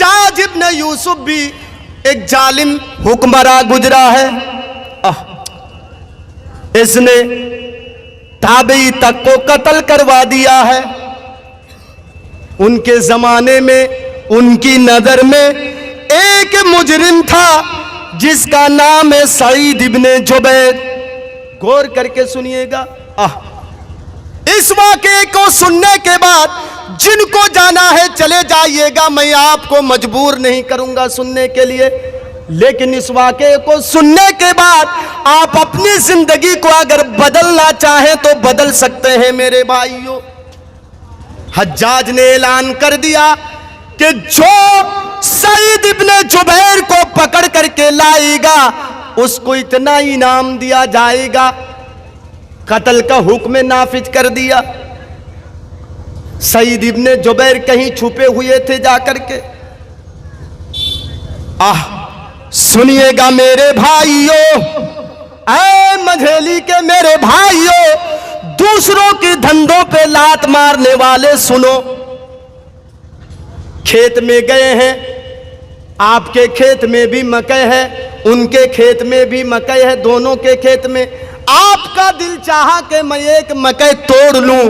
हज्जाज इब्न यूसुफ भी एक जालिम हुक्मरान गुजरा है। इसने ताबई तक को कत्ल करवा दिया है। उनके जमाने में उनकी नजर में एक मुजरिम था जिसका नाम है सईद इब्ने जुबैर। गौर करके सुनिएगा। इस वाक़े को सुनने के बाद जिनको जाना है चले जाइएगा, मैं आपको मजबूर नहीं करूंगा सुनने के लिए, लेकिन इस वाक़े को सुनने के बाद आप अपनी जिंदगी को अगर बदलना चाहें तो बदल सकते हैं मेरे भाइयों। हज्जाज ने ऐलान कर दिया कि जो सईद इब्ने जुबैर को पकड़ करके लाएगा उसको इतना इनाम दिया जाएगा। कत्ल का हुक्म नाफिज कर दिया। सईद इब्ने जुबैर कहीं छुपे हुए थे जाकर के। सुनिएगा मेरे भाइयों, ऐ मझेली के मेरे भाइयों, दूसरों के धंधों पे लात मारने वाले सुनो। खेत में गए हैं, आपके खेत में भी मकई है, उनके खेत में भी मकई है, दोनों के खेत में। आपका दिल चाहा कि मैं एक मकई तोड़ लूं,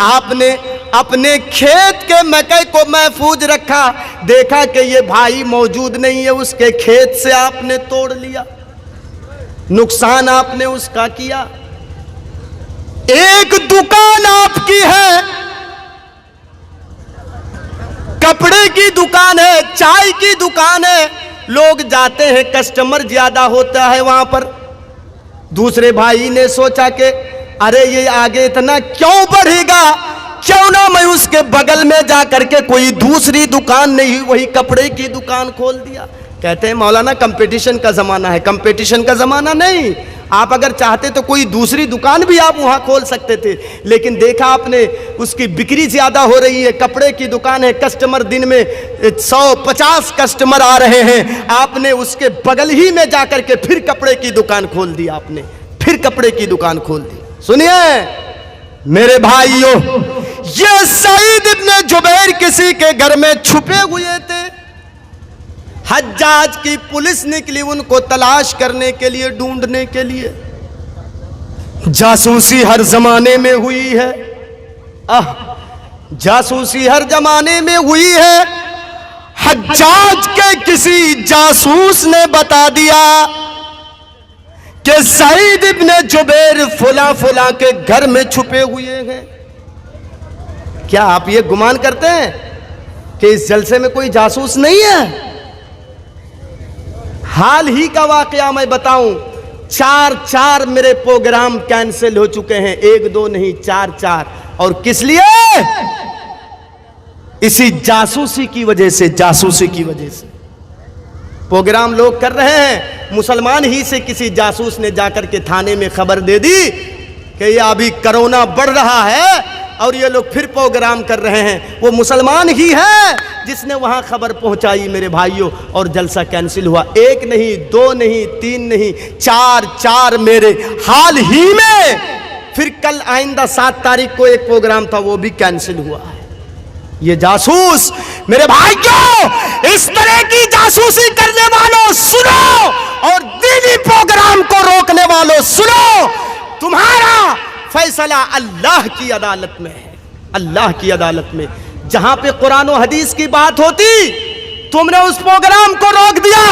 आपने अपने खेत के मकई को महफूज रखा, देखा कि ये भाई मौजूद नहीं है, उसके खेत से आपने तोड़ लिया, नुकसान आपने उसका किया। एक दुकान आपकी है, कपड़े की दुकान है, चाय की दुकान है, लोग जाते हैं, कस्टमर ज्यादा होता है वहां पर। दूसरे भाई ने सोचा कि अरे ये आगे इतना क्यों बढ़ेगा, क्यों ना मैं उसके बगल में जाकर के कोई दूसरी दुकान नहीं वही कपड़े की दुकान खोल दिया। कहते हैं मौलाना कंपटीशन का जमाना है। कंपटीशन का जमाना नहीं, आप अगर चाहते तो कोई दूसरी दुकान भी आप वहां खोल सकते थे, लेकिन देखा आपने उसकी बिक्री ज्यादा हो रही है, कपड़े की दुकान है, कस्टमर दिन में 150 कस्टमर आ रहे हैं, आपने उसके बगल ही में जाकर के फिर कपड़े की दुकान खोल दी, आपने फिर कपड़े की दुकान खोल दी। सुनिए मेरे भाइयों, ये सईद इब्ने जुबैर किसी के घर में छुपे हुए थे। हज्जाज की पुलिस निकली उनको तलाश करने के लिए, ढूंढने के लिए। जासूसी हर जमाने में हुई है, जासूसी हर जमाने में हुई है। हज्जाज के किसी जासूस ने बता दिया कि सईद इब्ने जुबैर फुला फुला के घर में छुपे हुए हैं। क्या आप ये गुमान करते हैं कि इस जलसे में कोई जासूस नहीं है? हाल ही का वाकया मैं बताऊं, 4 मेरे प्रोग्राम कैंसिल हो चुके हैं, 1 2 नहीं 4। और किस लिए? इसी जासूसी की वजह से, जासूसी की वजह से प्रोग्राम लोग कर रहे हैं। मुसलमान ही से किसी जासूस ने जाकर के थाने में खबर दे दी कि ये अभी कोरोना बढ़ रहा है और ये लोग फिर प्रोग्राम कर रहे हैं। वो मुसलमान ही है जिसने वहां खबर पहुंचाई मेरे भाइयों, और जलसा कैंसिल हुआ। 1 नहीं 2 नहीं 3 नहीं 4 मेरे हाल ही में। फिर कल आइंदा 7 तारीख को एक प्रोग्राम था, वो भी कैंसिल हुआ है। ये जासूस मेरे भाइयों, इस तरह की जासूसी करने वालों सुनो, और दीनी प्रोग्राम को रोकने वालों सुनो, तुम्हारा फैसला अल्लाह की अदालत में है, अल्लाह की अदालत में। जहां पे कुरान और हदीस की बात होती, तुमने उस प्रोग्राम को रोक दिया।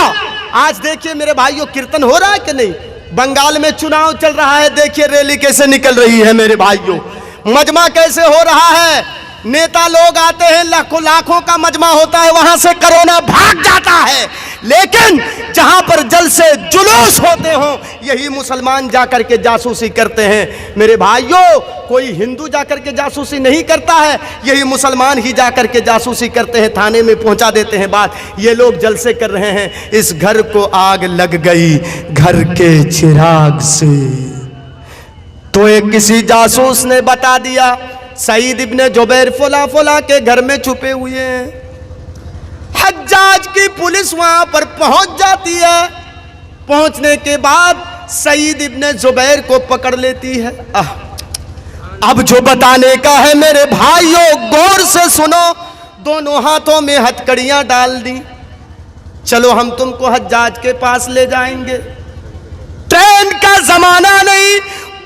आज देखिए मेरे भाइयों, कीर्तन हो रहा है कि नहीं? बंगाल में चुनाव चल रहा है, देखिए रैली कैसे निकल रही है मेरे भाइयों, मजमा कैसे हो रहा है, नेता लोग आते हैं, लाखों का मजमा होता है, वहां से कोरोना भाग जाता है। लेकिन जहां पर जलसे जुलूस होते हो, यही मुसलमान जाकर के जासूसी करते हैं मेरे भाइयों। कोई हिंदू जाकर के जासूसी नहीं करता है, यही मुसलमान ही जाकर के जासूसी करते हैं, थाने में पहुंचा देते हैं बात। ये लोग जलसे कर रहे हैं, इस घर को आग लग गई घर के चिराग से। तो एक किसी जासूस ने बता दिया सईद इब्ने जुबैर फुला के घर में छुपे हुए हैं। हज्जाज की पुलिस वहां पर पहुंच जाती है। पहुंचने के बाद सईद इब्ने जुबैर को पकड़ लेती है। अब जो बताने का है मेरे भाइयों, गौर से सुनो, दोनों हाथों में हथकड़ियां डाल दी, चलो हम तुमको हज्जाज के पास ले जाएंगे। ट्रेन का जमाना नहीं,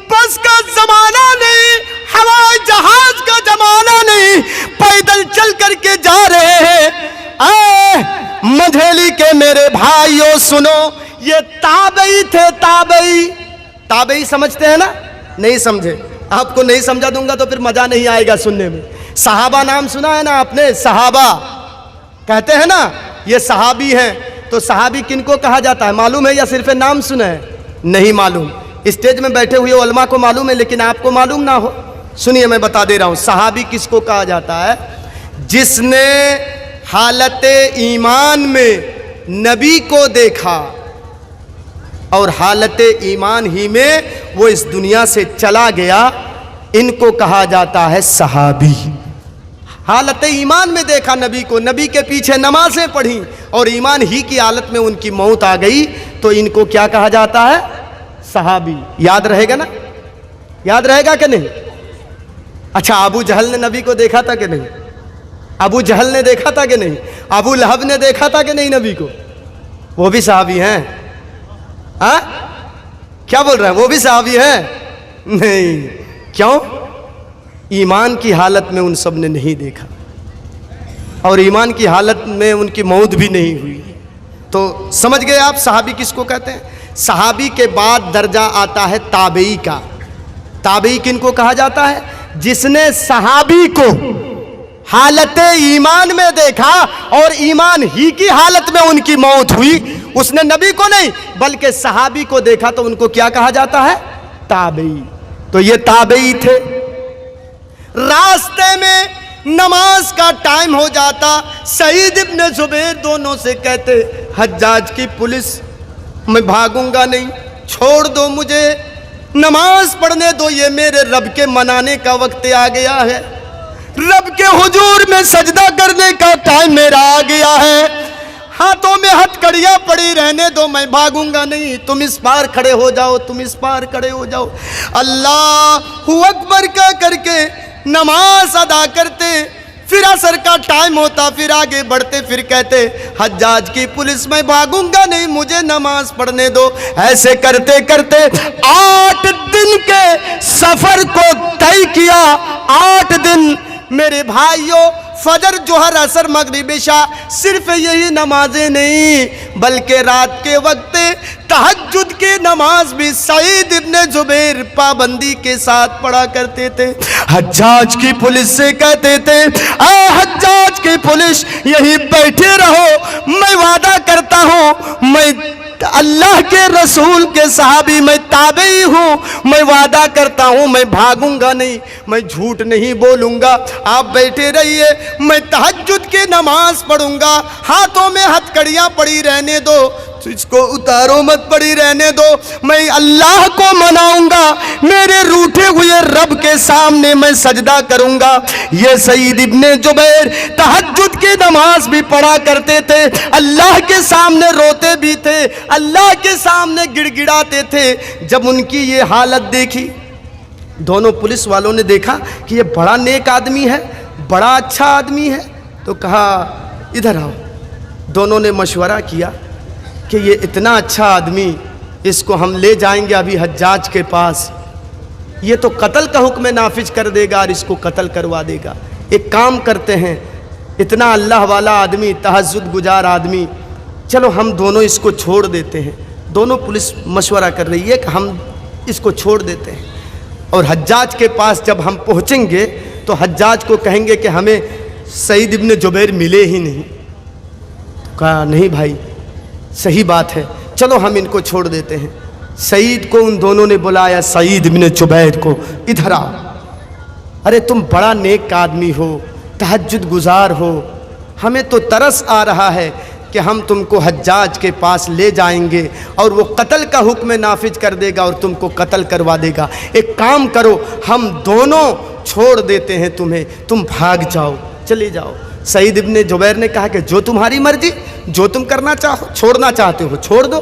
बस का जमाना नहीं, हवाई जहाज का जमाना नहीं, पैदल चल करके जा रहे हैं। मझेली के मेरे भाइयों सुनो, ये ताबई थे, ताबई। ताबई समझते हैं ना? नहीं समझे? आपको नहीं समझा दूंगा तो फिर मजा नहीं आएगा सुनने में। सहाबा नाम सुना है ना आपने? सहाबा कहते हैं ना, ये सहाबी हैं। तो सहाबी किनको कहा जाता है मालूम है या सिर्फ नाम सुना है? नहीं मालूम। स्टेज में बैठे हुए उलमा को मालूम है, लेकिन आपको मालूम ना हो। सुनिए मैं बता दे रहा हूं, सहाबी किसको कहा जाता है? जिसने हालत ईमान में नबी को देखा और हालत ईमान ही में वो इस दुनिया से चला गया, इनको कहा जाता है सहाबी। हालत ईमान में देखा नबी को, नबी के पीछे नमाजें पढ़ी और ईमान ही की हालत में उनकी मौत आ गई, तो इनको क्या कहा जाता है? सहाबी। याद रहेगा ना? याद रहेगा कि नहीं? अच्छा, अबू जहल ने नबी को देखा था कि नहीं? अबू जहल ने देखा था कि नहीं? अबू लहब ने देखा था कि नहीं नबी को? वो भी सहाबी हैं। हाँ, क्या बोल रहे हैं? वो भी सहाबी हैं? नहीं। क्यों? ईमान की हालत में उन सब ने नहीं देखा और ईमान की हालत में उनकी मौत भी नहीं हुई। तो समझ गए आप सहाबी किसको कहते हैं? सहाबी के बाद दर्जा आता है ताबई का। ताबई किनको कहा जाता है? जिसने सहाबी को हालत ईमान में देखा और ईमान ही की हालत में उनकी मौत हुई। उसने नबी को नहीं बल्कि सहाबी को देखा, तो उनको क्या कहा जाता है? ताबई। तो ये ताबई थे। रास्ते में नमाज का टाइम हो जाता, सईद इब्न जुबैर दोनों से कहते, हज्जाज की पुलिस, मैं भागूंगा नहीं, छोड़ दो मुझे, नमाज पढ़ने दो, ये मेरे रब के मनाने का वक्त आ गया है, रब के हुजूर में सजदा करने का टाइम मेरा आ गया है, हाथों में हथकड़ियां पड़ी रहने दो, मैं भागूंगा नहीं, तुम इस पार खड़े हो जाओ, तुम इस पार खड़े हो जाओ। अल्लाहू अकबर कह करके नमाज अदा करते, फिर असर का टाइम होता, फिर आगे बढ़ते, फिर कहते, हज्जाज की पुलिस, मैं भागूंगा नहीं, मुझे नमाज पढ़ने दो। ऐसे करते करते 8 दिन के सफर को तय किया। 8 दिन मेरे भाइयों, फजर, जोहर, असर, मगरिब, इशा, सिर्फ यही नमाजें नहीं बल्कि रात के वक्त तहज्जुद की नमाज भी सईद इब्न जुबैर पाबंदी के साथ पढ़ा करते थे। हज्जाज की पुलिस से कहते थे, हज्जाज की पुलिस, यही बैठे रहो, मैं वादा करता हूं, मैं अल्लाह के रसूल के सहाबी, मैं ताबई हूं, मैं वादा करता हूं, मैं भागूंगा नहीं, मैं झूठ नहीं बोलूंगा, आप बैठे रहिए, मैं तहज्जुद की नमाज पढ़ूंगा, हाथों में हथकड़ियां पड़ी रहने दो, इसको उतारो मत, पड़ी रहने दो, मैं अल्लाह को मनाऊंगा, मेरे रूठे हुए रब के सामने मैं सजदा करूंगा। ये सईद इब्ने जुबैर तहज्जुद की नमाज भी पढ़ा करते थे, अल्लाह के सामने रोते भी थे, अल्लाह के सामने गिड़गिड़ाते थे। जब उनकी ये हालत देखी, दोनों पुलिस वालों ने देखा कि ये बड़ा नेक आदमी है, बड़ा अच्छा आदमी है, तो कहा इधर आओ। दोनों ने मशवरा किया कि ये इतना अच्छा आदमी, इसको हम ले जाएंगे अभी हज्जाज के पास, ये तो कत्ल का हुक्म नाफिज कर देगा और इसको कत्ल करवा देगा। एक काम करते हैं, इतना अल्लाह वाला आदमी, तहज्जुद गुजार आदमी, चलो हम दोनों इसको छोड़ देते हैं। दोनों पुलिस मशवरा कर रही है कि हम इसको छोड़ देते हैं और हज्जाज के पास जब हम पहुँचेंगे तो हज्जाज को कहेंगे कि हमें सईद इब्न जुबैर मिले ही नहीं। कहा नहीं भाई, सही बात है, चलो हम इनको छोड़ देते हैं। सईद को उन दोनों ने बुलाया, सईद इब्न जुबैर को, इधर आओ, अरे तुम बड़ा नेक आदमी हो, तहज्जुद गुजार हो, हमें तो तरस आ रहा है कि हम तुमको हज्जाज के पास ले जाएंगे और वो कत्ल का हुक्म नाफिज कर देगा और तुमको कत्ल करवा देगा। एक काम करो, हम दोनों छोड़ देते हैं तुम्हें, तुम भाग जाओ, चले जाओ। सईद इब्ने जुबैर ने कहा कि जो तुम्हारी मर्जी, जो तुम करना चाहो, छोड़ना चाहते हो छोड़ दो।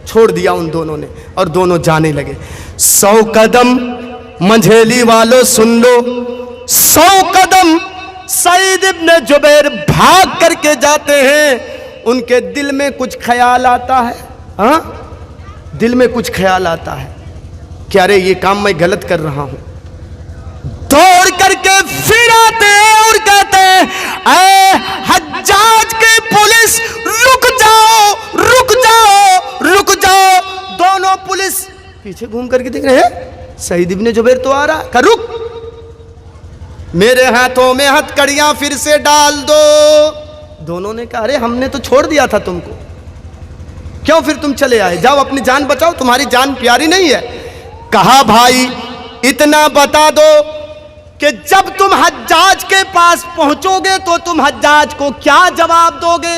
छोड़ दिया उन दोनों ने और दोनों जाने लगे। 100 कदम, मंझेली वालों सुन लो, 100 कदम सईद इब्ने जुबैर भाग करके जाते हैं, उनके दिल में कुछ ख्याल आता है। हाँ, दिल में कुछ ख्याल आता है कि अरे ये काम मैं गलत कर रहा हूं। दौड़ करके फिर आते हैं और कहते हैं, ऐ हज्जाज की पुलिस, रुक जाओ रुक जाओ रुक जाओ। दोनों पुलिस पीछे घूम करके देख रहे हैं, सईद इब्ने जुबैर तो आ रहा है। रुक, मेरे हाथों में हथकड़ियां फिर से डाल दो। दोनों ने कहा, अरे हमने तो छोड़ दिया था तुमको, क्यों फिर तुम चले आए? जाओ अपनी जान बचाओ, तुम्हारी जान प्यारी नहीं है। कहा, भाई इतना बता दो कि जब तुम हज्जाज के पास पहुंचोगे तो तुम हज्जाज को क्या जवाब दोगे?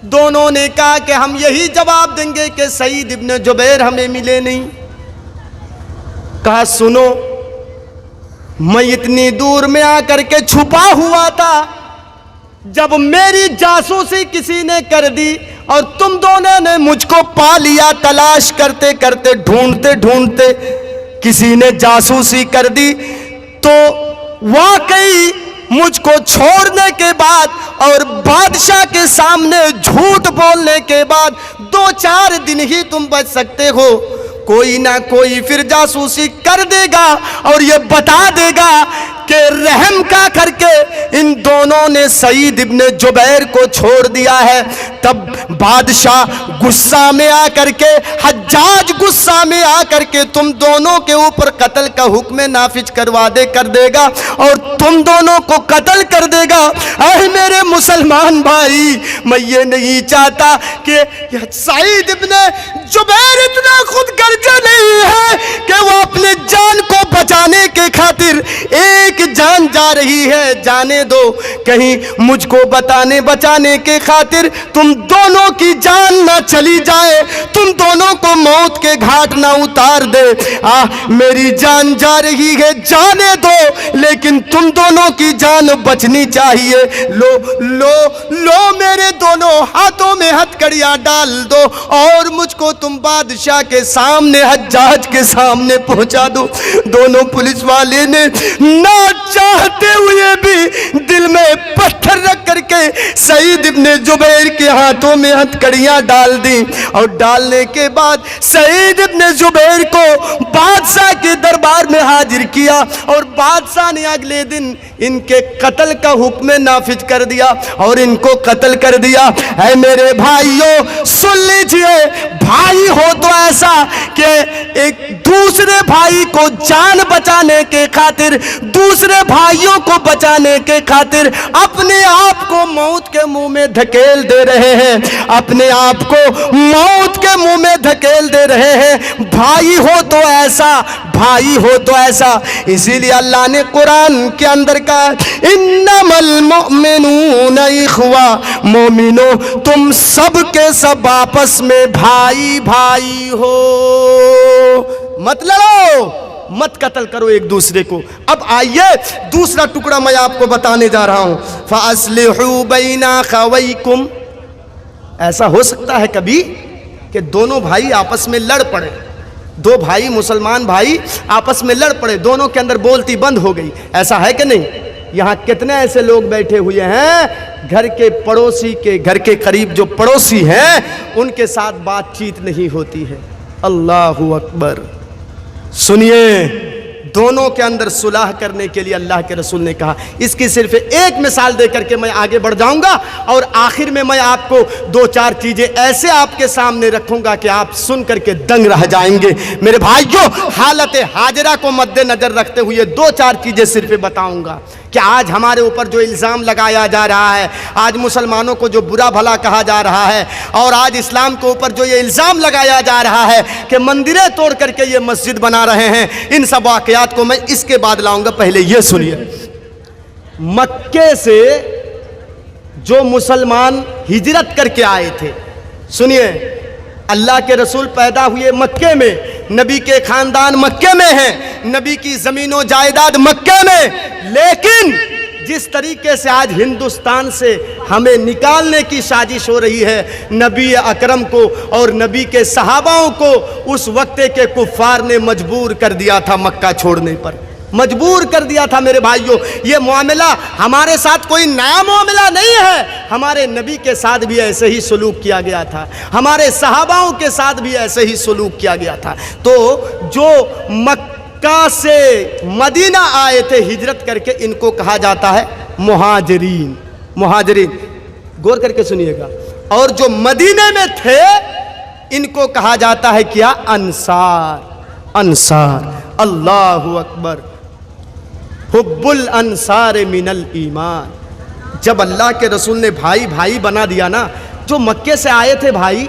दोनों ने कहा कि हम यही जवाब देंगे कि सईद इब्ने जुबैर हमें मिले नहीं। कहा, सुनो, मैं इतनी दूर में आकर के छुपा हुआ था, जब मेरी जासूसी किसी ने कर दी और तुम दोनों ने मुझको पा लिया, तलाश करते करते ढूंढते ढूंढते किसी ने जासूसी कर दी, तो वाकई मुझको छोड़ने के बाद और बादशाह के सामने झूठ बोलने के बाद 2-4 दिन ही तुम बच सकते हो। कोई ना कोई फिर जासूसी कर देगा और ये बता देगा कि रहम का करके इन दोनों ने सईद इब्ने जुबैर को छोड़ दिया है। तब बादशाह गुस्सा में आकर के, हज्जाज गुस्सा में आकर के तुम दोनों के ऊपर कत्ल का हुक्म नाफिज कर देगा और तुम दोनों को कत्ल कर देगा। अरे मेरे मुसलमान भाई, मैं ये नहीं चाहता कि सईद इब्ने जुबैर इतना खुद गर्जा नहीं है कि वो अपने जान को बचाने के खातिर, एक जान जा रही है जाने दो, कहीं मुझको बचाने के खातिर तुम दोनों की जान ना चली जाए, तुम दोनों को मौत के घाट ना उतार दे। मेरी जान जा रही है, जाने दो, लेकिन तुम दोनों की जान बचनी चाहिए। लो लो लो, मेरे दोनों हाथों में हथकड़ियां डाल दो और मुझको तुम बादशाह के सामने, हज्जाज के सामने पहुंचा दो। दोनों पुलिस वाले ने ना चाहते हुए भी दिल में पत्थर रख करके सईद इब्ने जुबैर के हाथों में हथकड़ियां डाल दी और डालने के बाद सईद इब्ने जुबैर को बादशाह के दरबार में हाजिर किया और बादशाह ने अगले दिन इनके कत्ल का हुक्म नाफिज कर दिया और इनको कत्ल कर दिया। है मेरे भाइयों, सुन लीजिए, भाई हो तो ऐसा कि एक दूसरे भाई को जान बचाने के खातिर, दूसरे भाइयों को बचाने के खातिर अपने आप को मौत के मुंह में धकेल दे रहे हैं, अपने आप को मौत के मुंह में धकेल दे रहे हैं। भाई हो तो ऐसा, भाई हो तो ऐसा। इसीलिए अल्लाह ने कुरान के अंदर कहा, इन्नमल मुमिनूना इख्वा, मोमिनो तुम सब के सब आपस में भाई भाई हो, मत लड़ो, मत कत्ल करो एक दूसरे को। अब आइए दूसरा टुकड़ा मैं आपको बताने जा रहा हूं, फ़अस्लिहू बैना ख़वैकुम। ऐसा हो सकता है कभी कि दोनों भाई आपस में लड़ पड़े, दो भाई मुसलमान भाई आपस में लड़ पड़े, दोनों के अंदर बोलती बंद हो गई, ऐसा है कि नहीं? यहाँ कितने ऐसे लोग बैठे हुए हैं, घर के पड़ोसी के, घर के करीब जो पड़ोसी हैं उनके साथ बातचीत नहीं होती है। अल्लाहु अकबर। सुनिए, दोनों के अंदर सुलह करने के लिए अल्लाह के रसूल ने कहा। इसकी सिर्फ एक मिसाल देकर के मैं आगे बढ़ जाऊंगा और आखिर में मैं आपको 2-4 चीजें ऐसे आपके सामने रखूंगा कि आप सुन करके दंग रह जाएंगे। मेरे भाइयों, हालत हाजरा को मद्देनजर रखते हुए 2-4 चीजें सिर्फ बताऊंगा कि आज हमारे ऊपर जो इल्ज़ाम लगाया जा रहा है, आज मुसलमानों को जो बुरा भला कहा जा रहा है और आज इस्लाम के ऊपर जो ये इल्ज़ाम लगाया जा रहा है कि मंदिरें तोड़ करके ये मस्जिद बना रहे हैं, इन सब वाक़यात को मैं इसके बाद लाऊंगा। पहले ये सुनिए, मक्के से जो मुसलमान हिजरत करके आए थे, सुनिए, अल्लाह के रसूल पैदा हुए मक्के में, नबी के खानदान मक्के में है, नबी की ज़मीनों जायदाद मक्के में, लेकिन जिस तरीके से आज हिंदुस्तान से हमें निकालने की साजिश हो रही है, नबी अकरम को और नबी के सहाबाओं को उस वक्त के कुफ्फार ने मजबूर कर दिया था मक्का छोड़ने पर। मजबूर कर दिया था। मेरे भाइयों, ये मामला हमारे साथ कोई नया मामला नहीं है, हमारे नबी के साथ भी ऐसे ही सलूक किया गया था, हमारे सहाबाओं के साथ भी ऐसे ही सलूक किया गया था। तो जो मक्का से मदीना आए थे हिजरत करके, इनको कहा जाता है मुहाजिरीन। मुहाजिरीन, गौर करके सुनिएगा। और जो मदीने में थे इनको कहा जाता है क्या? अंसार। अंसार, अल्लाहु अकबर। हुब्बुल अंसार मिनल ईमान। जब अल्लाह के रसूल ने भाई भाई बना दिया ना, जो मक्के से आए थे भाई,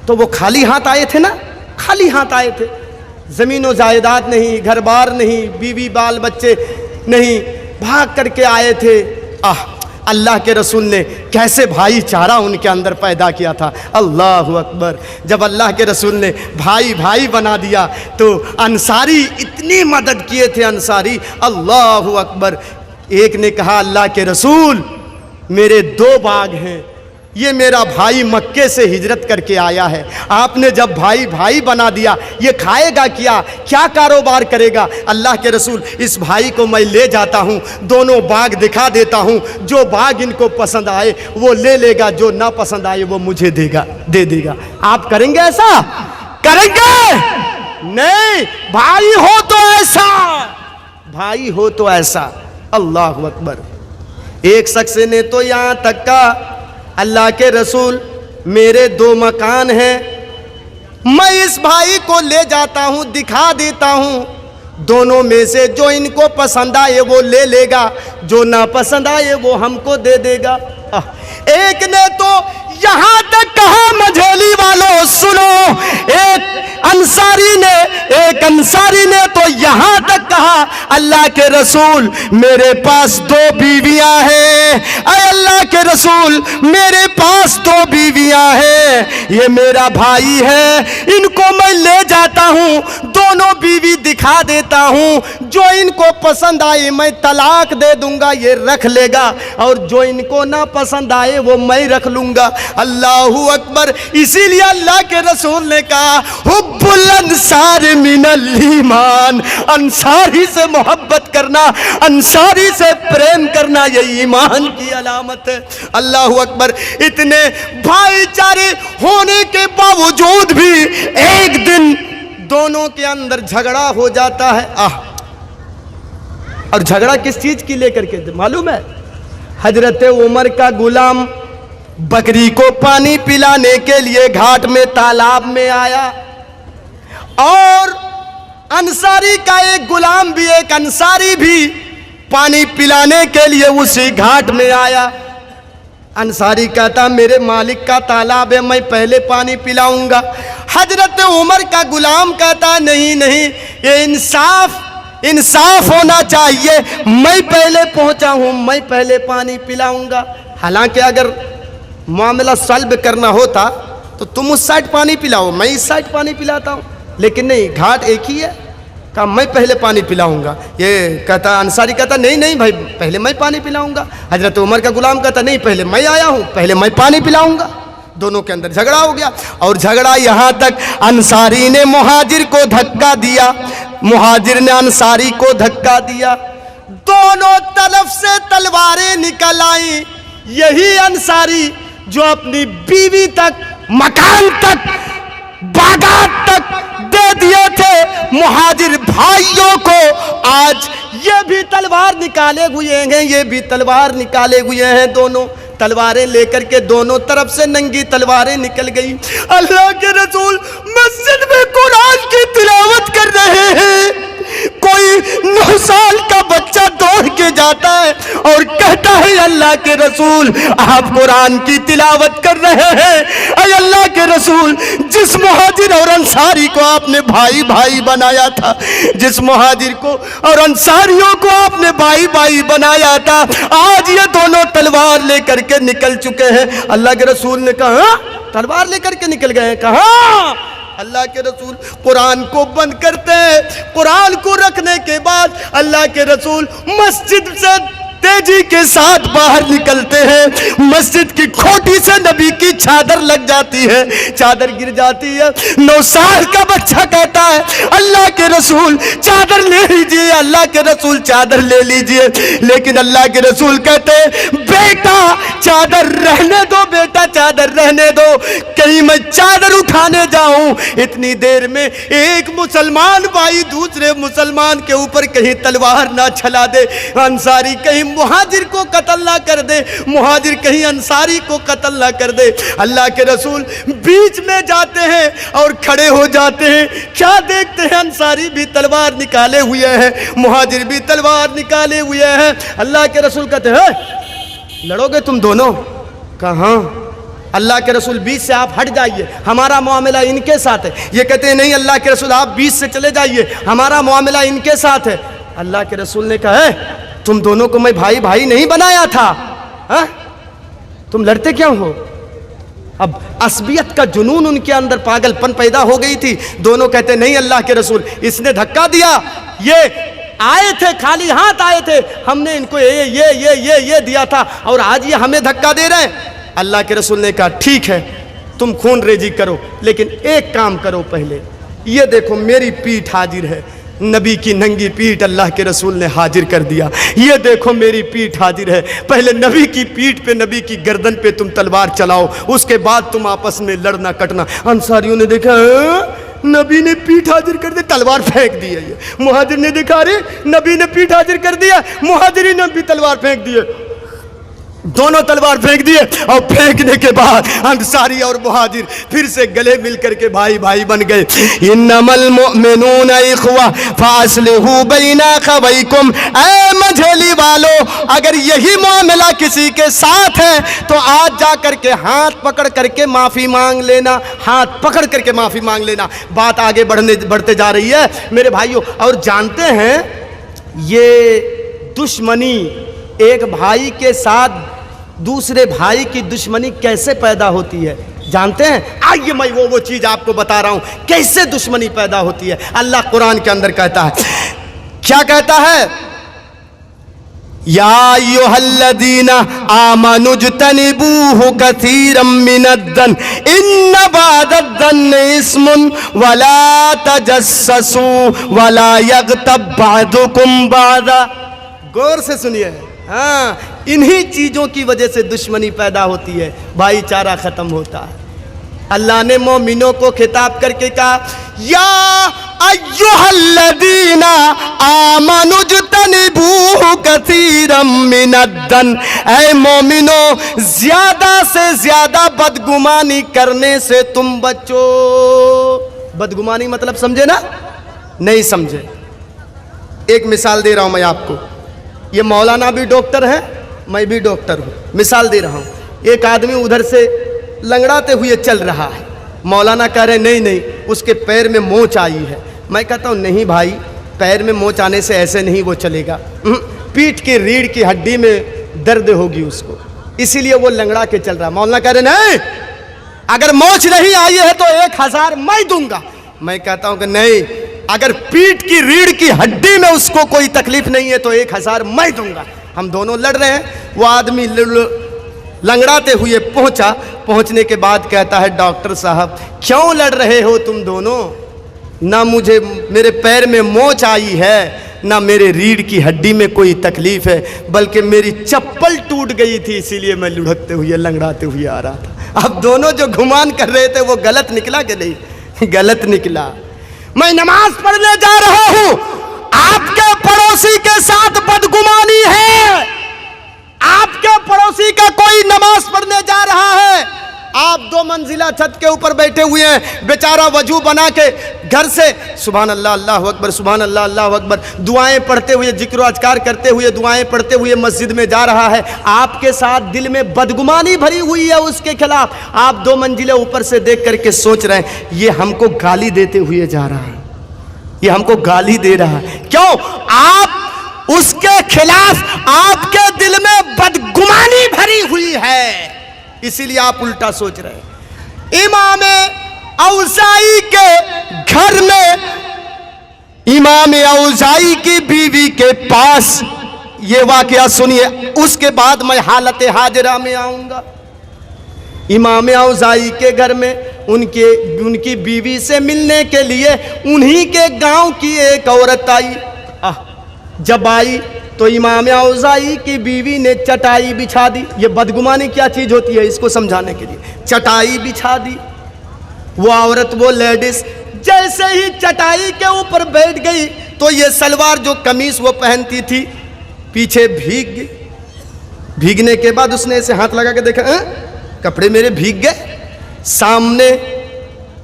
तो वो खाली हाथ आए थे ना, खाली हाथ आए थे। ज़मीन जायदाद नहीं, घर बार नहीं, बीवी बाल बच्चे नहीं, भाग करके आए थे। अल्लाह के रसूल ने कैसे भाईचारा उनके अंदर पैदा किया था। अल्लाहु अकबर। जब अल्लाह के रसूल ने भाई भाई बना दिया तो अंसारी इतनी मदद किए थे अंसारी, अल्लाहु अकबर। एक ने कहा, अल्लाह के रसूल मेरे 2 बाग हैं, ये मेरा भाई मक्के से हिजरत करके आया है, आपने जब भाई भाई बना दिया, ये खाएगा क्या कारोबार करेगा? अल्लाह के रसूल, इस भाई को मैं ले जाता हूँ, दोनों बाग दिखा देता हूँ, जो बाग इनको पसंद आए वो ले लेगा, जो ना पसंद आए वो मुझे दे देगा। आप करेंगे ऐसा? करेंगे? नहीं, भाई हो तो ऐसा, भाई हो तो ऐसा। अल्लाह अकबर। एक शख्स ने तो यहाँ तक का, अल्लाह के रसूल मेरे 2 मकान हैं, मैं इस भाई को ले जाता हूँ, दिखा देता हूँ, दोनों में से जो इनको पसंद आए वो ले लेगा, जो ना पसंद आए वो हमको दे देगा। एक ने तो यहाँ तक कहा, मझेली वालों सुनो, एक अंसारी ने तो यहाँ तक कहा, अल्लाह के रसूल मेरे पास 2 बीवियां हैं, अरे अल्लाह के रसूल मेरे पास 2 बीवियां हैं, ये मेरा भाई है, इनको मैं ले जाता हूँ, दोनों बीवी दिखा देता हूँ, जो इनको पसंद आए मैं तलाक दे दूंगा, ये रख लेगा, और जो इनको ना पसंद आए वो मैं रख लूंगा। अल्लाहू अकबर। इसीलिए अल्लाह के रसूल ने कहा, हुब्बुल अंसार मिनल ईमान, अंसारी से मोहब्बत करना, अंसारी से प्रेम करना, ये ईमान की अलामत है। अल्लाहू अकबर। इतने भाईचारे होने के बावजूद भी एक दिन दोनों के अंदर झगड़ा हो जाता है। और झगड़ा किस चीज की लेकर के मालूम है? हजरत उमर का गुलाम बकरी को पानी पिलाने के लिए घाट में तालाब में आया, और अंसारी का एक गुलाम भी, एक अंसारी भी पानी पिलाने के लिए उसी घाट में आया। अंसारी कहता, मेरे मालिक का तालाब है, मैं पहले पानी पिलाऊंगा। हजरत उमर का गुलाम कहता, नहीं नहीं, ये इंसाफ होना चाहिए, मैं पहले पहुंचा हूं, मैं पहले पानी पिलाऊंगा। हालांकि अगर मामला सॉल्व करना होता तो तुम उस साइड पानी पिलाओ, मैं इस साइड पानी पिलाता हूं, लेकिन नहीं, घाट एक ही है। कहा मैं पहले पानी पिलाऊंगा। ये कहता, अंसारी कहता, नहीं नहीं भाई, पहले मैं पानी पिलाऊंगा। हजरत उमर का गुलाम कहता, नहीं, पहले मैं आया हूं, पहले मैं पानी पिलाऊंगा। दोनों के अंदर झगड़ा हो गया, और झगड़ा यहां तक अंसारी ने मुहाजिर को धक्का दिया, मुहाजिर ने अंसारी को धक्का दिया, दोनों तरफ से तलवारें निकल आई। यही अंसारी जो अपनी बीवी तक, मकान तक, बागात तक दे दिए थे मुहाजिर भाइयों को, आज ये भी तलवार निकाले हुए हैं, ये भी तलवार निकाले हुए हैं। दोनों तलवारें लेकर के दोनों तरफ से नंगी तलवारें निकल गई। अल्लाह के रसूल मस्जिद में कुरान की तिलावत कर रहे हैं, कोई 9 साल का बच्चा दौड़ के जाता है और कहता है, अल्लाह के रसूल आप कुरान की तिलावत कर रहे हैं। अरे अल्लाह के रसूल, जिस मुहाजिर और अंसारी को आपने भाई भाई बनाया था, जिस मुहाजिर को और अंसारियों को आपने भाई भाई बनाया था, आज ये दोनों तलवार लेकर के निकल चुके हैं। अल्लाह के रसूल ने कहा, तलवार लेकर के निकल गए हैं? कहा? अल्लाह के रसूल कुरान को बंद करते हैं। कुरान को रखने के बाद अल्लाह के रसूल मस्जिद से तेजी के साथ बाहर निकलते हैं, मस्जिद की खोटी से नबी की चादर लग जाती है, चादर गिर जाती है। 9 साल का बच्चा कहता है अल्लाह के रसूल चादर ले लीजिए, अल्लाह के रसूल चादर ले लीजिए। लेकिन अल्लाह के रसूल कहते बेटा चादर रहने दो, बेटा चादर रहने दो, कहीं मैं चादर उठाने जाऊं, इतनी देर में एक मुसलमान भाई दूसरे मुसलमान के ऊपर कहीं तलवार ना चला दे, अंसारी कहीं मुहाजिर को कत्ल ना कर दे, मुहाजिर कहीं अंसारी को कत्ल ना कर दे। अल्लाह के रसूल बीच में जाते हैं और खड़े हो जाते हैं। क्या देखते हैं? अंसारी भी तलवार निकाले हुए हैं, मुहाजिर भी तलवार निकाले हुए हैं। अल्लाह के रसूल कहते हैं लड़ोगे तुम दोनों? कहाँ? अल्लाह के रसूल बीच से आप हट जाइए, हमारा मामला इनके साथ है। ये कहते हैं नहीं अल्लाह के रसूल आप बीच से चले जाइए, हमारा मामला इनके साथ है। अल्लाह के रसूल ने कहा है तुम दोनों को मैं भाई भाई नहीं बनाया था, हा? तुम लड़ते क्यों हो? अब असबियत का जुनून उनके अंदर, पागलपन पैदा हो गई थी। दोनों कहते नहीं अल्लाह के रसूल इसने धक्का दिया, ये आए थे खाली हाथ आए थे, हमने इनको ये दिया था और आज ये हमें धक्का दे रहे हैं। अल्लाह के रसूल ने कहा ठीक है तुम खून रेजी करो, लेकिन एक काम करो पहले, ये देखो मेरी पीठ हाजिर है। नबी की नंगी पीठ अल्लाह के रसूल ने हाजिर कर दिया। ये देखो मेरी पीठ हाजिर है, पहले नबी की पीठ पे, नबी की गर्दन पे तुम तलवार चलाओ, उसके बाद तुम आपस में लड़ना कटना। अंसारियों ने देखा नबी ने पीठ हाजिर कर दी, तलवार फेंक दी है। ये मुहाजिर ने देखा अरे नबी ने पीठ हाजिर कर दिया, मुहाजिरी ने भी तलवार फेंक दी है। दोनों तलवार फेंक दिए और फेंकने के बाद अंसारी और मुहाजिर फिर से गले मिल करके भाई भाई बन गए। इन्नमल मुमिनूना इख्वा फास्लिहू बैना अखवैकुम, ऐ मझेली वालों अगर यही मामला किसी के साथ है तो आज जा करके हाथ पकड़ करके माफ़ी मांग लेना, हाथ पकड़ करके माफ़ी मांग लेना। बात आगे बढ़ते जा रही है मेरे भाइयों। और जानते हैं ये दुश्मनी, एक भाई के साथ दूसरे भाई की दुश्मनी कैसे पैदा होती है जानते हैं? आइए मैं वो चीज आपको बता रहा हूं कैसे दुश्मनी पैदा होती है। अल्लाह कुरान के अंदर कहता है, क्या कहता है? या अय्युहल्लज़ीना आमनुज्तनिबूहु कसीरम मिनद्दन इन्न बादद्दन इस्मुन वला तजस्ससू वला यग़तब बादुकुम बादा। गौर से सुनिए, हाँ इन्हीं चीज़ों की वजह से दुश्मनी पैदा होती है, भाईचारा ख़त्म होता है। अल्लाह ने मोमिनों को खिताब करके कहा या अय्युहल्लज़ीना आमनुज्तनिबूहु कसीरम मिनद्दन, ऐ मोमिनो ज़्यादा से ज़्यादा बदगुमानी करने से तुम बचो। बदगुमानी मतलब समझे ना? नहीं समझे? एक मिसाल दे रहा हूँ मैं आपको। ये मौलाना भी डॉक्टर है, मैं भी डॉक्टर हूँ। मिसाल दे रहा हूँ। एक आदमी उधर से लंगड़ाते हुए चल रहा है, मौलाना कह रहे नहीं नहीं उसके पैर में मोच आई है। मैं कहता हूँ नहीं भाई, पैर में मोच आने से ऐसे नहीं वो चलेगा, पीठ की रीढ़ की हड्डी में दर्द होगी उसको, इसीलिए वो लंगड़ा के चल रहा। मौलाना कह रहे नहीं अगर मोच नहीं आई है तो 1000 मैं दूंगा। मैं कहता हूँ कि नहीं, अगर पीठ की रीढ़ की हड्डी में उसको कोई तकलीफ नहीं है तो 1000 मैं दूंगा। हम दोनों लड़ रहे हैं। वो आदमी लंगड़ाते हुए पहुंचा, पहुंचने के बाद कहता है डॉक्टर साहब क्यों लड़ रहे हो तुम दोनों? ना मुझे मेरे पैर में मोच आई है, ना मेरे रीढ़ की हड्डी में कोई तकलीफ है, बल्कि मेरी चप्पल टूट गई थी इसीलिए मैं लुढ़कते हुए लंगड़ाते हुए आ रहा था। अब दोनों जो घुमान कर रहे थे वो गलत निकला कि नहीं? गलत निकला। मैं नमाज पढ़ने जा रहा हूं, आपके पड़ोसी के साथ बदगुमानी है, आपके पड़ोसी का कोई नमाज पढ़ने जा रहा है, आप 2 मंजिला छत के ऊपर बैठे हुए हैं, बेचारा वजू बना के घर से सुभान अल्लाह अल्लाहु अकबर सुभान अल्लाह अल्लाहु अकबर दुआएं पढ़ते हुए, जिक्र अज़कार करते हुए, दुआएं पढ़ते हुए मस्जिद में जा रहा है। आपके साथ दिल में बदगुमानी भरी हुई है उसके खिलाफ। आप 2 मंजिले ऊपर से देख करके सोच रहे हैं ये हमको गाली देते हुए जा रहा है, ये हमको गाली दे रहा है। क्यों? आप उसके खिलाफ आपके दिल में बदगुमानी भरी हुई है, इसीलिए आप उल्टा सोच रहे हैं। इमाम औज़ाई के घर में, इमाम औज़ाई की बीवी के पास ये वाकया सुनिए, उसके बाद मैं हालत हाजरा में आऊंगा। इमाम औज़ाई के घर में उनकी बीवी से मिलने के लिए उन्हीं के गांव की एक औरत आई। जब आई तो इमाम औज़ाई की बीवी ने चटाई बिछा दी। ये बदगुमानी क्या चीज़ होती है इसको समझाने के लिए। चटाई बिछा दी। वो औरत, वो लेडीज जैसे ही चटाई के ऊपर बैठ गई तो ये सलवार जो कमीज वो पहनती थी पीछे भीग गई। भीगने के बाद उसने ऐसे हाथ लगा के देखा, कपड़े मेरे भीग गए। सामने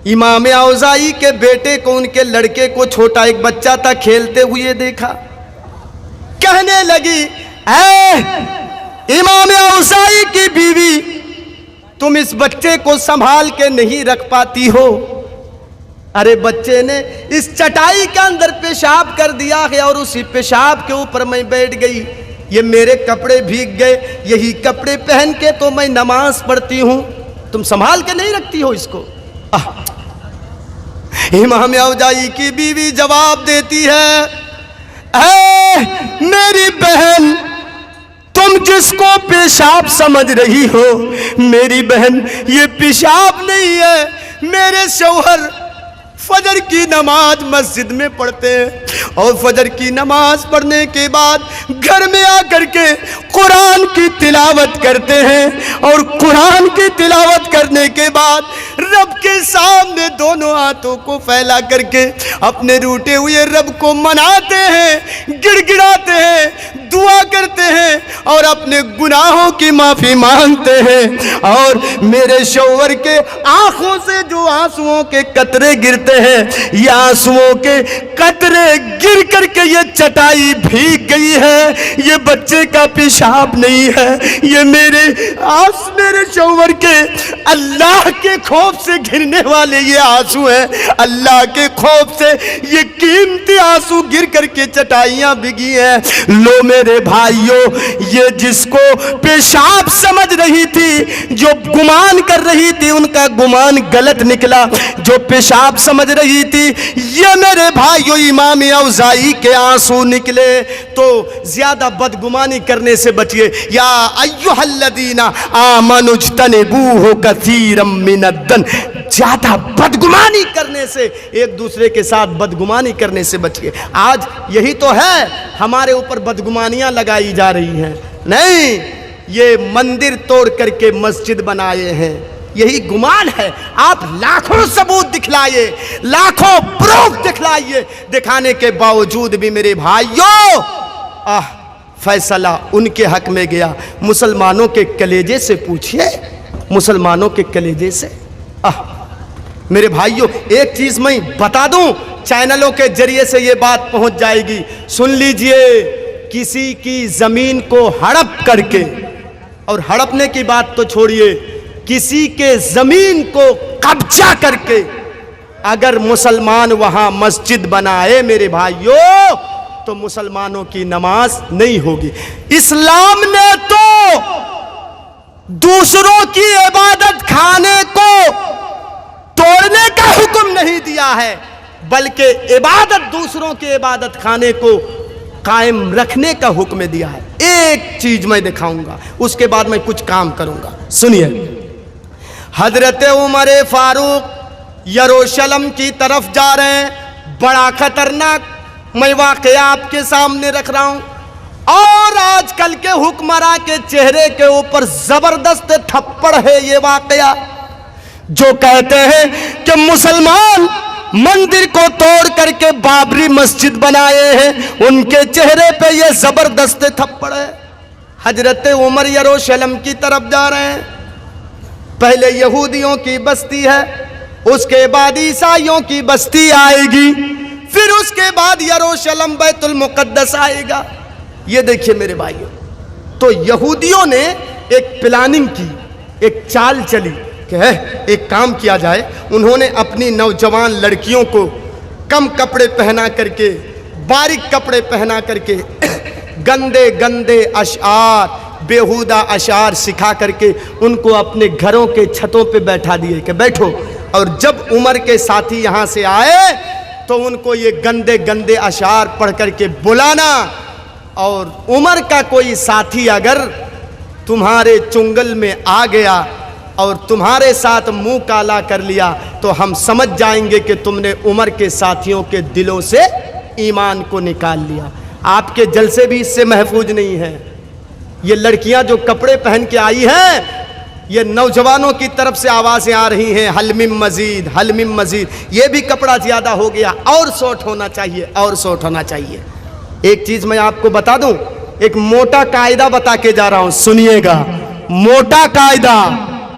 इमाम औज़ाई के बेटे को, उनके लड़के को, छोटा एक बच्चा था, खेलते हुए देखा। कहने लगी, इमाम औज़ाई की बीवी, तुम इस बच्चे को संभाल के नहीं रख पाती हो। अरे बच्चे ने इस चटाई के अंदर पेशाब कर दिया है और उसी पेशाब के ऊपर मैं बैठ गई। ये मेरे कपड़े भीग गए, यही कपड़े पहन के तो मैं नमाज पढ़ती हूं, तुम संभाल के नहीं रखती हो इसको। इमाम औज़ाई की बीवी जवाब देती है, मेरी बहन, तुम जिसको पेशाब समझ रही हो, मेरी बहन ये पेशाब नहीं है। मेरे शौहर फजर की नमाज मस्जिद में पढ़ते हैं और फजर की नमाज पढ़ने के बाद घर में आकर के कुरान की तिलावत करते हैं और कुरान की तिलावत करने के बाद रब के सामने दोनों हाथों को फैला करके अपने रूठे हुए रब को मनाते हैं, गिड़गिड़ाते हैं, दुआ करते हैं और अपने गुनाहों की माफी मांगते हैं। और मेरे शौहर के आंखों से जो आंसुओं के कतरे गिरते हैं, ये आंसुओं के कतरे गिर करके ये चटाई भीग गई है। ये बच्चे का पेशाब नहीं है, ये मेरे शौहर के अल्लाह के खौफ से गिरने वाले ये आंसू हैं। अल्लाह के खौफ से ये कीमती आंसू गिर करके चटाइयां भीगी हैं। लो मेरे भाइयों, ये जिसको पेशाब समझ रही थी, जो गुमान कर रही थी, उनका गुमान गलत निकला। जो पेशाब समझ रही थी, ये मेरे भाइयों इमाम औज़ाई के आंसू निकले। तो ज्यादा बदगुमानी करने से बचिए। या अय्युहल्लज़ीना आमनुज्तनिबूहु कसीरम मिनद्दन, ज्यादा बदगुमानी करने से, एक दूसरे के साथ बदगुमानी करने से बचिए। आज यही तो है, हमारे ऊपर बदगुमानियां लगाई जा रही हैं। नहीं, ये मंदिर तोड़ करके मस्जिद बनाए हैं, यही गुमान है। आप लाखों सबूत दिखलाइए, लाखों प्रूफ दिखलाइए, दिखाने के बावजूद भी मेरे भाइयों फैसला उनके हक में गया। मुसलमानों के कलेजे से पूछिए, मुसलमानों के कलेजे से। मेरे भाइयों, एक चीज मैं बता दूं, चैनलों के जरिए से ये बात पहुंच जाएगी, सुन लीजिए। किसी की जमीन को हड़प करके, और हड़पने की बात तो छोड़िए, किसी के जमीन को कब्जा करके अगर मुसलमान वहां मस्जिद बनाए मेरे भाइयों, तो मुसलमानों की नमाज नहीं होगी। इस्लाम ने तो दूसरों की इबादत खाने को तोड़ने का हुक्म नहीं दिया है, बल्कि इबादत, दूसरों के इबादत खाने को कायम रखने का हुक्म दिया है। एक चीज मैं दिखाऊंगा, उसके बाद मैं कुछ काम करूंगा। सुनिए, हजरत उमर फारूक यरूशलेम की तरफ जा रहे हैं। बड़ा खतरनाक मैं वाकया आपके सामने रख रहा हूं, और आजकल के हुक्मरां के चेहरे के ऊपर जबरदस्त थप्पड़ है ये वाकया। जो कहते हैं कि मुसलमान मंदिर को तोड़ करके बाबरी मस्जिद बनाए हैं, उनके चेहरे पे ये जबरदस्त थप्पड़ है। हजरत उमर यरूशलेम की तरफ जा रहे हैं। पहले यहूदियों की बस्ती है, उसके बाद ईसाइयों की बस्ती आएगी, फिर उसके बाद यरूशलेम बैतुल मुकद्दस आएगा। ये देखिए मेरे भाइयों, तो यहूदियों ने एक प्लानिंग की, एक चाल चली कि एक काम किया जाए। उन्होंने अपनी नौजवान लड़कियों को कम कपड़े पहना करके, बारीक कपड़े पहना करके गंदे गंदे अशआर, बेहुदा अशआर सिखा करके उनको अपने घरों के छतों पे बैठा दिए कि बैठो, और जब उमर के साथी यहाँ से आए तो उनको ये गंदे गंदे अशआर पढ़ करके बुलाना, और उम्र का कोई साथी अगर तुम्हारे चुंगल में आ गया और तुम्हारे साथ मुंह काला कर लिया तो हम समझ जाएंगे कि तुमने उम्र के साथियों के दिलों से ईमान को निकाल लिया। आपके जलसे भी इससे महफूज नहीं है। ये लड़कियां जो कपड़े पहन के आई हैं, ये नौजवानों की तरफ से आवाजें आ रही हैं, हलमिम मजीद, हलमिम मजीद। ये भी कपड़ा ज्यादा हो गया, और शॉर्ट होना चाहिए, और शॉर्ट होना चाहिए। एक चीज मैं आपको बता दूं, एक मोटा कायदा बता के जा रहा हूं, सुनिएगा। मोटा कायदा,